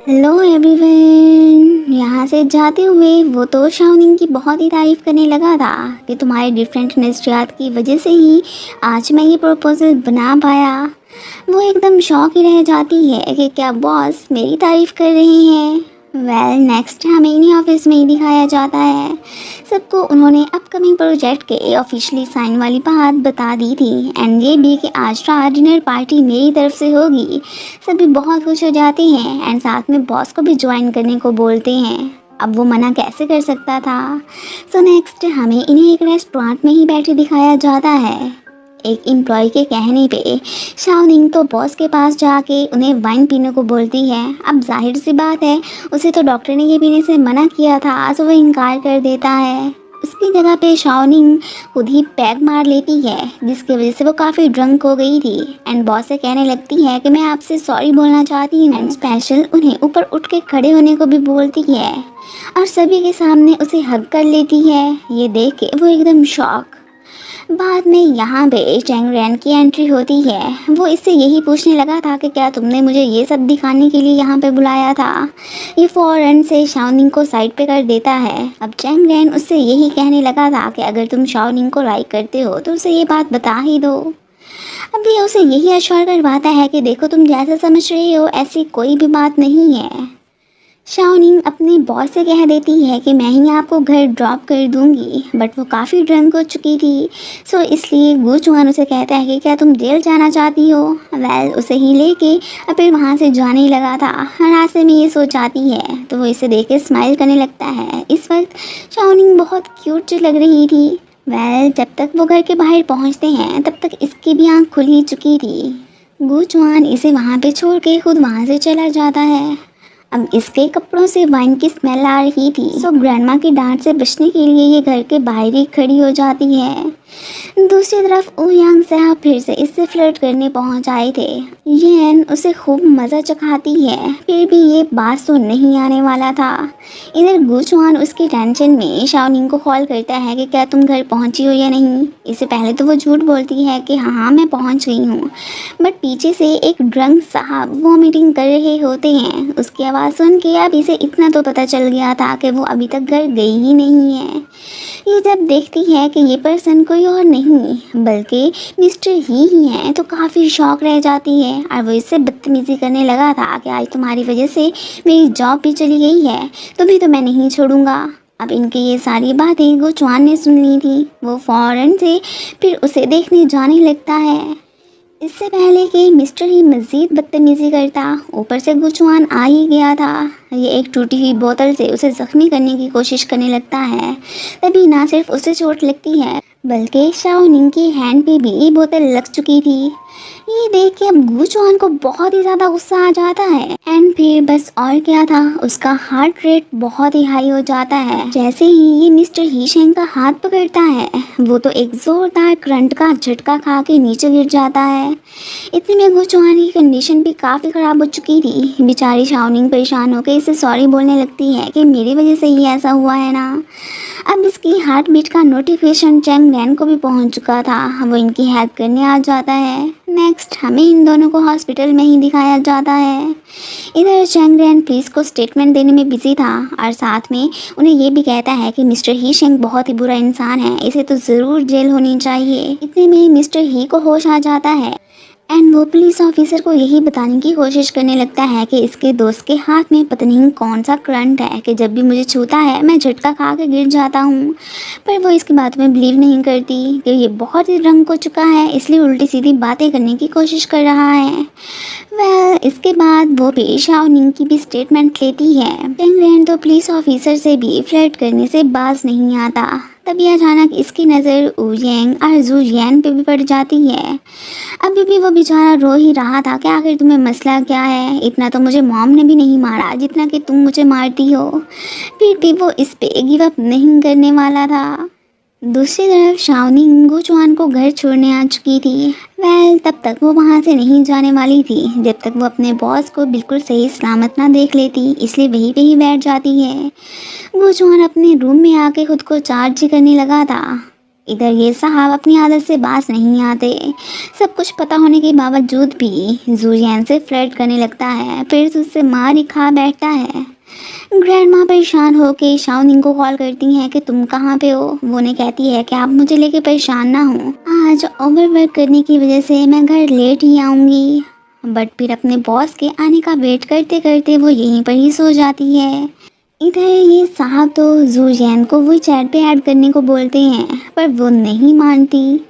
Hello everyone. यहाँ से जाते हुए वो तो शाओनिंग की बहुत ही तारीफ़ करने लगा था कि तुम्हारे डिफरेंट नज़रियात की वजह से ही आज मैं ये प्रपोज़ल बना पाया। वो एकदम शौक ही रह जाती है कि क्या बॉस मेरी तारीफ़ कर रहे हैं। नेक्स्ट हमें इन्हीं ऑफिस में ही दिखाया जाता है। सबको उन्होंने अपकमिंग प्रोजेक्ट के ऑफिशियली साइन वाली बात बता दी थी एंड ये भी कि आज रात डिनर पार्टी मेरी तरफ से होगी। सभी बहुत खुश हो जाते हैं एंड साथ में बॉस को भी ज्वाइन करने को बोलते हैं। अब वो मना कैसे कर सकता था। सो नेक्स्ट हमें इन्हें एक रेस्टोरेंट में ही बैठे दिखाया जाता है। एक एम्प्लॉय के कहने पे शाओनिंग तो बॉस के पास जाके उन्हें वाइन पीने को बोलती है। अब जाहिर सी बात है उसे तो डॉक्टर ने ये पीने से मना किया था, सो वो इनकार कर देता है। उसकी जगह पे शाओनिंग खुद ही पैग मार लेती है जिसकी वजह से वो काफ़ी ड्रंक हो गई थी एंड बॉस से कहने लगती है कि मैं आपसे सॉरी बोलना चाहती हूँ एंड स्पेशल उन्हें ऊपर उठ के खड़े होने को भी बोलती है और सभी के सामने उसे हग कर लेती है। ये देख के वो एकदम शॉक। बाद में यहाँ पे चैंग रैन की एंट्री होती है। वो इससे यही पूछने लगा था कि क्या तुमने मुझे ये सब दिखाने के लिए यहाँ पे बुलाया था। ये फ़ौरन से शाओनिंग को साइड पे कर देता है। अब चैंग रैन उससे यही कहने लगा था कि अगर तुम शाओनिंग को लाइक करते हो तो उसे ये बात बता ही दो। अब ये उसे यही अश्योर करवाता है कि देखो तुम जैसा समझ रहे हो ऐसी कोई भी बात नहीं है। शाओनिंग अपने बॉस से कह देती है कि मैं ही आपको घर ड्रॉप कर दूंगी, बट वो काफ़ी ड्रंक हो चुकी थी। सो इसलिए गू चुआन उसे कहता है कि क्या तुम जेल जाना चाहती हो। उसे ही लेके और फिर वहाँ से जाने ही लगा था। रास्ते में ये सोच आती है तो वो इसे देख के स्माइल करने लगता है। इस वक्त शाओनिंग बहुत क्यूट लग रही थी। जब तक वो घर के बाहर पहुँचते हैं तब तक इसकी भी आँख खुल ही चुकी थी। गू चुआन इसे वहाँ पे छोड़ के खुद वहाँ से चला जाता है। अब इसके कपड़ों से वाइन की स्मेल आ रही थी, सो ग्रैंडमा की डांट से बचने के लिए ये घर के बाहर ही खड़ी हो जाती है। दूसरी तरफ ओयांग साहब फिर से इससे फ्लर्ट करने पहुंच आए थे। येन उसे खूब मज़ा चखाती है, फिर भी ये बात तो नहीं आने वाला था। इधर गुचुआन उसकी टेंशन में शाओनिंग को कॉल करता है कि क्या तुम घर पहुंची हो या नहीं। इससे पहले तो वो झूठ बोलती है कि हाँ मैं पहुंच गई हूँ, बट पीछे से एक ड्रंक साहब वॉमिटिंग कर रहे होते हैं। उसकी आवाज़ सुन के अब इसे इतना तो पता चल गया था कि वो अभी तक घर गई ही नहीं है। ये जब देखती है कि ये पर्सन कोई और नहीं बल्कि मिस्टर ही है तो काफ़ी शॉक रह जाती है और वो इससे बदतमीज़ी करने लगा था कि आज तुम्हारी वजह से मेरी जॉब भी चली गई है, तुम्हें तो मैं नहीं छोड़ूंगा। अब इनकी ये सारी बातें गुचुआन ने सुन ली थी। वो फ़ौरन से फिर उसे देखने जाने लगता है। इससे पहले कि मिस्टर ही मज़ीद बदतमीज़ी करता, ऊपर से गुचुआन आ ही गया था। ये एक टूटी हुई बोतल से उसे ज़ख्मी करने की कोशिश करने लगता है। तभी ना सिर्फ उसे चोट लगती है बल्कि शाओनिंग की हैंड पे भी बोतल लग चुकी थी। ये देख के अब गुचुआन को बहुत ही ज़्यादा गुस्सा आ जाता है एंड फिर बस और क्या था, उसका हार्ट रेट बहुत ही हाई हो जाता है। जैसे ही ये मिस्टर हीशेंग का हाथ पकड़ता है वो तो एक ज़ोरदार करंट का झटका खा के नीचे गिर जाता है। इतने में गुचुआन की कंडीशन भी काफ़ी ख़राब हो चुकी थी। बेचारी शाओनिंग परेशान होकर इसे सॉरी बोलने लगती है कि मेरी वजह से ही ऐसा हुआ है ना। अब इसकी हार्ट बीट का नोटिफिकेशन चैंग रैन को भी पहुंच चुका था। वो इनकी हेल्प करने आ जाता है। नेक्स्ट हमें इन दोनों को हॉस्पिटल में ही दिखाया जाता है। इधर चैंग रैन पुलिस को स्टेटमेंट देने में बिजी था और साथ में उन्हें ये भी कहता है कि मिस्टर ही शेंग बहुत ही बुरा इंसान है, इसे तो ज़रूर जेल होनी चाहिए। इतने में मिस्टर ही को होश आ जाता है एंड वो पुलिस ऑफिसर को यही बताने की कोशिश करने लगता है कि इसके दोस्त के हाथ में पता नहीं कौन सा करंट है कि जब भी मुझे छूता है मैं झटका खा के गिर जाता हूँ। पर वो इसकी बात में बिलीव नहीं करती कि ये बहुत ही ड्रंक हो चुका है, इसलिए उल्टी सीधी बातें करने की कोशिश कर रहा है। इसके बाद वो भी शाओनिंग की भी स्टेटमेंट लेती है। चैंग रैन तो पुलिस ऑफिसर से भी फ्लर्ट करने से बाज नहीं आता। तभी अचानक इसकी नज़र उयांग और जू यैन पे भी पड़ जाती है। अभी भी वो बेचारा रो ही रहा था कि आखिर तुम्हें मसला क्या है, इतना तो मुझे मॉम ने भी नहीं मारा जितना कि तुम मुझे मारती हो। फिर भी वो इस पे गिव अप नहीं करने वाला था। दूसरी तरफ शाओनिंग गुचुआन को घर छोड़ने आ चुकी थी। तब तक वो वहाँ से नहीं जाने वाली थी जब तक वो अपने बॉस को बिल्कुल सही सलामत ना देख लेती, इसलिए वहीं पे ही बैठ जाती है। गुचुआन अपने रूम में आके खुद को चार्ज करने लगा था। इधर ये साहब अपनी आदत से बाज नहीं आते। सब कुछ पता होने के बावजूद भी जूलियन से फ्लर्ट करने लगता है, फिर उससे मार ही खा बैठता है। ग्रैंडमा परेशान होकर शाओनिंग को कॉल करती हैं कि तुम कहाँ पे हो। वो उन्हें कहती है कि आप मुझे लेके परेशान ना हो, आज ओवरवर्क करने की वजह से मैं घर लेट ही आऊँगी। बट फिर अपने बॉस के आने का वेट करते करते वो यहीं पर ही सो जाती है। इधर ये साहब तो जूजियन को वो चैट पे ऐड करने को बोलते हैं, पर वो नहीं मानती।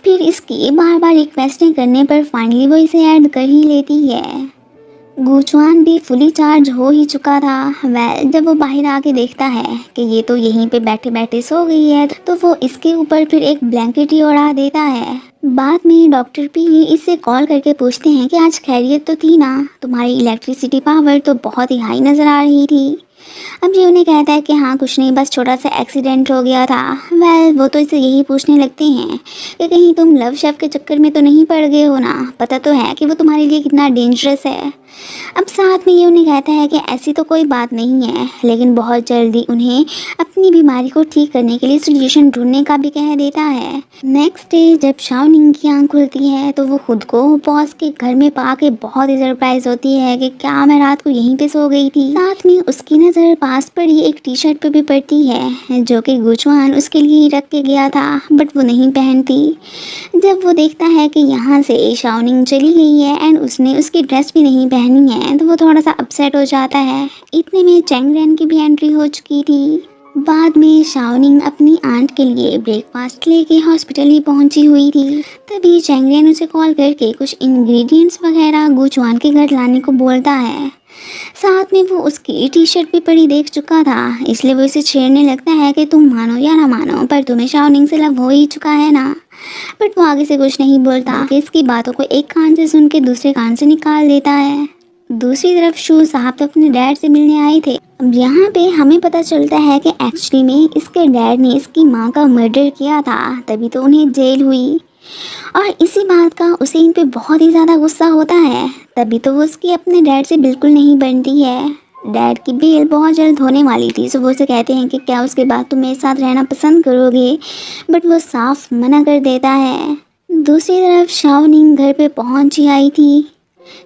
फिर इसकी बार बार रिक्वेस्टें करने पर फाइनली वो इसे ऐड कर ही लेती है। गुचुआन भी फुली चार्ज हो ही चुका था। जब वो बाहर आके देखता है कि ये तो यहीं पे बैठे बैठे सो गई है, तो वो इसके ऊपर फिर एक ब्लैंकेट ही उड़ा देता है। बाद में डॉक्टर भी इससे कॉल करके पूछते हैं कि आज खैरियत तो थी ना, तुम्हारी इलेक्ट्रिसिटी पावर तो बहुत ही हाई नज़र आ रही थी। अब ये उन्हें कहता है कि हाँ कुछ नहीं, बस छोटा सा एक्सीडेंट हो गया था। वो तो इसे यही पूछने लगते हैं कि कहीं तुम लव शेफ के चक्कर में तो नहीं पड़ गए हो ना, पता तो है कि वो तुम्हारे लिए कितना डेंजरस है। अब साथ में ये उन्हें कहता है कि ऐसी तो कोई बात नहीं है, लेकिन बहुत जल्दी उन्हें अपनी बीमारी को ठीक करने के लिए सोल्यूशन ढूंढने का भी कह देता है। नेक्स्ट डे जब शाओनिंग की आँख खुलती है तो वो खुद को बॉस के घर में पा के बहुत ही सरप्राइज होती है कि क्या मैं रात को यहीं पे सो गई थी। साथ में उसकी नज़र पास पड़ी एक टी शर्ट पे भी पड़ती है जो कि गुचुआन उसके लिए ही रख के गया था, बट वो नहीं पहनती। जब वो देखता है कि यहाँ से शाओनिंग चली गई है एंड उसने उसकी ड्रेस भी नहीं पहनी है, तो वो थोड़ा सा अपसेट हो जाता है। इतने में चैंगरेन की भी एंट्री हो चुकी थी। बाद में शाओनिंग अपनी आंट के लिए ब्रेकफास्ट लेके हॉस्पिटल ही पहुंची हुई थी। तभी चैंगरेन उसे कॉल करके कुछ इंग्रेडिएंट्स वगैरह गुचुआन के घर लाने को बोलता है। साथ में वो उसकी टी शर्ट भी पड़ी देख चुका था, इसलिए वो इसे छेड़ने लगता है कि तुम मानो या ना मानो, पर तुम्हें शाओनिंग से लव हो ही चुका है ना। बट वो आगे से कुछ नहीं बोलता कि इसकी बातों को एक कान से सुन के दूसरे कान से निकाल देता है। दूसरी तरफ शू साहब तो अपने डैड से मिलने आए थे। अब यहाँ पे हमें पता चलता है कि एक्चुअली में इसके डैड ने इसकी माँ का मर्डर किया था, तभी तो उन्हें जेल हुई। और इसी बात का उसे इन पे बहुत ही ज़्यादा गुस्सा होता है, तभी तो वो उसकी अपने डैड से बिल्कुल नहीं बनती है। डैड की बेल बहुत जल्द होने वाली थी, सो वो उसे कहते हैं कि क्या उसके बाद तुम मेरे साथ रहना पसंद करोगे, बट वो साफ मना कर देता है। दूसरी तरफ शाओनिंग घर पे पहुंच ही आई थी।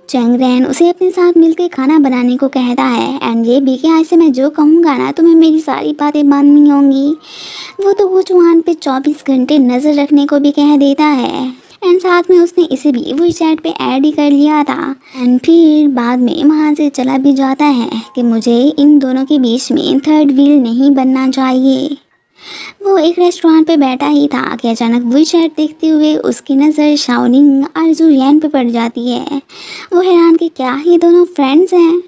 चैंगरेन उसे अपने साथ मिलकर खाना बनाने को कहता है एंड ये भी कि आज से मैं जो कहूँगा ना तुम्हें मेरी सारी बातें माननी होंगी। वो तो गुचुआन पे 24 घंटे नज़र रखने को भी कह देता है एंड साथ में उसने इसे भी वो चैट पे ऐड ही कर लिया था। एंड फिर बाद में वहाँ से चला भी जाता है कि मुझे इन दोनों के बीच में थर्ड व्हील नहीं बनना चाहिए। वो एक रेस्टोरेंट पे बैठा ही था कि अचानक वो चैट देखते हुए उसकी नज़र शाओनिंग और जूलियन पे पड़ जाती है। वो हैरान कि क्या ये दोनों फ्रेंड्स हैं।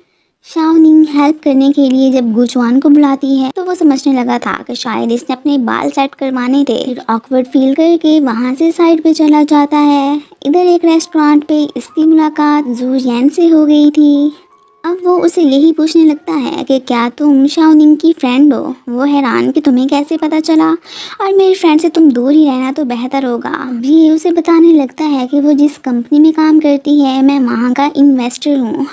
शाओनिंग हेल्प करने के लिए जब गुचुआन को बुलाती है तो वो समझने लगा था कि शायद इसने अपने बाल सेट करवाने थे। फिर ऑकवर्ड फील करके वहाँ से साइड पे चला जाता है। इधर एक रेस्टोरेंट पे इसकी मुलाकात जूलियन से हो गई थी। अब वो उसे यही पूछने लगता है कि क्या तुम शाओनिंग की फ्रेंड हो। वो हैरान कि तुम्हें कैसे पता चला, और मेरी फ्रेंड से तुम दूर ही रहना तो बेहतर होगा। भी उसे बताने लगता है कि वो जिस कंपनी में काम करती है मैं वहाँ का इन्वेस्टर हूँ।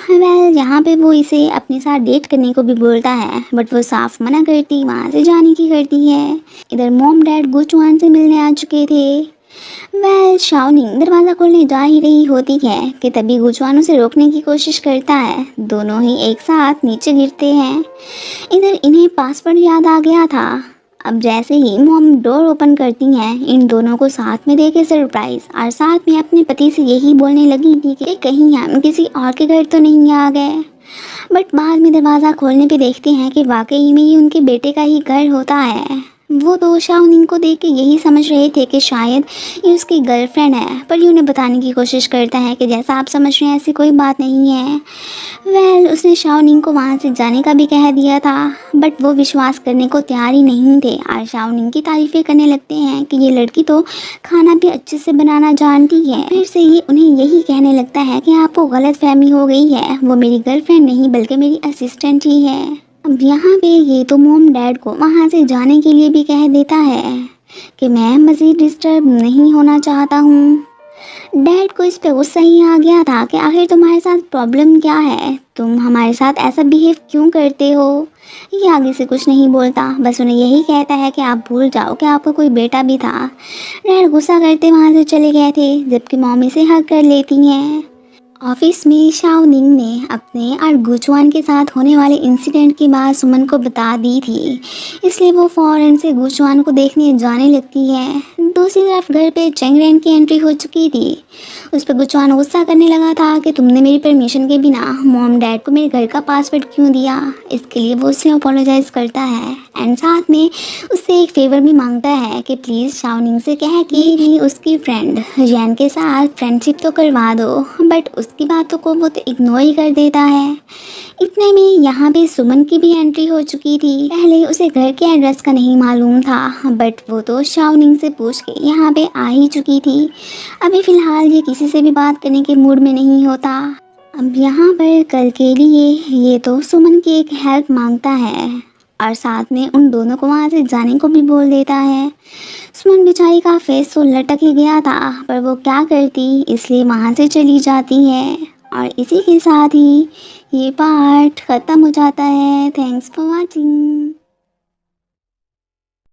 यहाँ पे वो इसे अपने साथ डेट करने को भी बोलता है, बट वो साफ मना करती वहाँ से जाने की करती है। इधर मॉम डैड गुचुआन से मिलने आ चुके थे। शाओनिंग दरवाज़ा खोलने जा ही रही होती है कि तभी गुचुआन उसे रोकने की कोशिश करता है। दोनों ही एक साथ नीचे गिरते हैं। इधर इन्हें पासवर्ड याद आ गया था। अब जैसे ही मॉम डोर ओपन करती हैं, इन दोनों को साथ में देखे सरप्राइज, और साथ में अपने पति से यही बोलने लगी थी कि कहीं हम किसी और के घर तो नहीं आ गए। बट बाद में दरवाज़ा खोलने पे देखते हैं कि वाकई में ही उनके बेटे का ही घर होता है। वो तो शाओनिंग को देख के यही समझ रहे थे कि शायद ये उसकी गर्लफ्रेंड है, पर ये उन्हें बताने की कोशिश करता है कि जैसा आप समझ रहे हैं ऐसी कोई बात नहीं है। उसने शाओनिंग को वहाँ से जाने का भी कह दिया था, बट वो विश्वास करने को तैयार ही नहीं थे और शाओनिंग की तारीफ़ें करने लगते हैं कि ये लड़की तो खाना भी अच्छे से बनाना जानती है। फिर से ये उन्हें यही कहने लगता है कि आपको गलत फहमी हो गई है, वो मेरी गर्लफ्रेंड नहीं बल्कि मेरी असिस्टेंट ही है। अब यहाँ पे ये तो मॉम डैड को वहाँ से जाने के लिए भी कह देता है कि मैं मज़ीद डिस्टर्ब नहीं होना चाहता हूँ। डैड को इस पे गुस्सा ही आ गया था कि आखिर तुम्हारे साथ प्रॉब्लम क्या है, तुम हमारे साथ ऐसा बिहेव क्यों करते हो। ये आगे से कुछ नहीं बोलता, बस उन्हें यही कहता है कि आप भूल जाओ कि आपका कोई बेटा भी था। डैड गुस्सा करते वहाँ से चले गए थे, जबकि मॉमी से हग कर लेती हैं। ऑफिस में शाओ निंग ने अपने और गुचुआन के साथ होने वाले इंसिडेंट की बात सुमन को बता दी थी, इसलिए वो फ़ौरन से गुचुआन को देखने जाने लगती है। दूसरी तरफ घर पे चेंगरेन की एंट्री हो चुकी थी। उस पर गुचुआन गुस्सा करने लगा था कि तुमने मेरी परमिशन के बिना मॉम डैड को मेरे घर का पासवर्ड क्यों दिया। इसके लिए वो उससे अपोलोजाइज़ करता है एंड साथ में उससे एक फेवर भी मांगता है कि प्लीज़ शाओनिंग से कह कि उसकी फ्रेंड जैन के साथ फ्रेंडशिप तो करवा दो, बट उसकी बातों को वो तो इग्नोर ही कर देता है। इतने में यहाँ पे सुमन की भी एंट्री हो चुकी थी। पहले उसे घर के एड्रेस का नहीं मालूम था, बट वो तो शाओनिंग से पूछ के यहाँ पे आ ही चुकी थी। अभी फ़िलहाल ये किसी से भी बात करने के मूड में नहीं होता। अब यहाँ पर कल के लिए ये तो सुमन की एक हेल्प मांगता है और साथ में उन दोनों को वहाँ से जाने को भी बोल देता है। सुमन बेचारी का फेस तो लटक ही गया था, पर वो क्या करती, इसलिए वहाँ से चली जाती है। और इसी के साथ ही ये पार्ट ख़त्म हो जाता है। Thanks for watching.